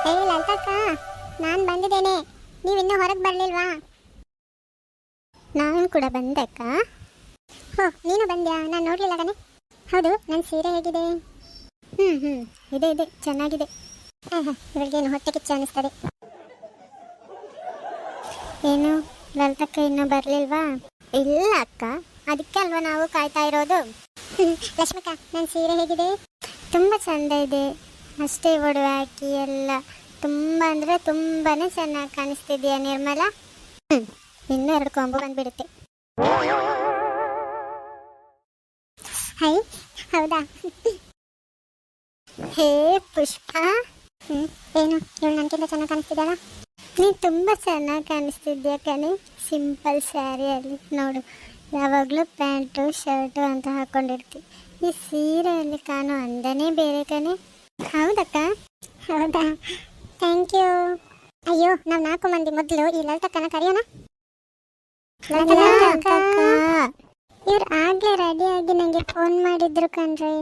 ಏ ಲಲಿತಕ್ಕ, ನಾನು ಬಂದಿದ್ದೇನೆ. ನೀವಿನ್ನೂ ಹೊರಗೆ ಬರಲಿಲ್ವಾ? ನಾನು ಕೂಡ ಬಂದೆ ಅಕ್ಕ. ಹೋ, ನೀನು ಬಂದ್ಯಾ? ನಾನು ನೋಡಲಿಲ್ಲ ಕಣೆ. ಹೌದು, ನನ್ನ ಸೀರೆ ಹೇಗಿದೆ? ಇದೆ ಇದೆ, ಚೆನ್ನಾಗಿದೆ. ಇವಳಿಗೇನು ಹೊಟ್ಟೆ ಕಿಚ್ಚು ಅನ್ನಿಸ್ತದೆ. ಏನು ಲಲಿತಕ್ಕ ಇನ್ನೂ ಬರಲಿಲ್ವಾ? ಇಲ್ಲ ಅಕ್ಕ, ಅದಕ್ಕೆ ಅಲ್ವಾ ನಾವು ಕಾಯ್ತಾ ಇರೋದು. ಲಕ್ಷ್ಮಿಕ, ನನ್ನ ಸೀರೆ ಹೇಗಿದೆ? ತುಂಬ ಚಂದ ಇದೆ. ಅಷ್ಟೇ ಒಡವೆ ಹಾಕಿ ಎಲ್ಲ ತುಂಬ ಅಂದರೆ ತುಂಬಾನೇ ಚೆನ್ನಾಗಿ ಕಾಣಿಸ್ತಿದೆಯಾ ನಿರ್ಮಲಾ? ಇನ್ನೂ 2 ಕೊಂಬು ಬಂದ್ಬಿಡುತ್ತೆ. ಹೈ, ಹೌದಾ? ಹೇ ಪುಷ್ಪ, ಏನು ಇವಳು ನನಗಿಂತ ಚೆನ್ನಾಗಿ ಕಾಣಿಸ್ತಿದ್ದಾಳ? ನೀನು ತುಂಬ ಚೆನ್ನಾಗಿ ಕಾಣಿಸ್ತಿದ್ಯಾ ಕಣೆ. ಸಿಂಪಲ್ ಸ್ಯಾರಿಯಲ್ಲಿ ನೋಡು, ಯಾವಾಗಲೂ ಪ್ಯಾಂಟು ಶರ್ಟು ಅಂತ ಹಾಕ್ಕೊಂಡಿರ್ತೀವಿ. ಈ ಸೀರೆಯಲ್ಲಿ ಕಾಣೋ ಅಂದನೇ ಬೇರೆ ಕಣೆ. ಹೌದಕ್ಕ? ಹೌದಾ, ಥ್ಯಾಂಕ್ ಯು. ಅಯ್ಯೋ, ನಾವು 4 ಮಂದಿ ಮೊದಲು ಈ ಲಲಿತಕ್ಕನ ಕರೆಯೋಣ. ಇವ್ರು ಆಗಲೇ ರೆಡಿಯಾಗಿ ನನಗೆ ಫೋನ್ ಮಾಡಿದ್ರು ಕಣ್ರಿ.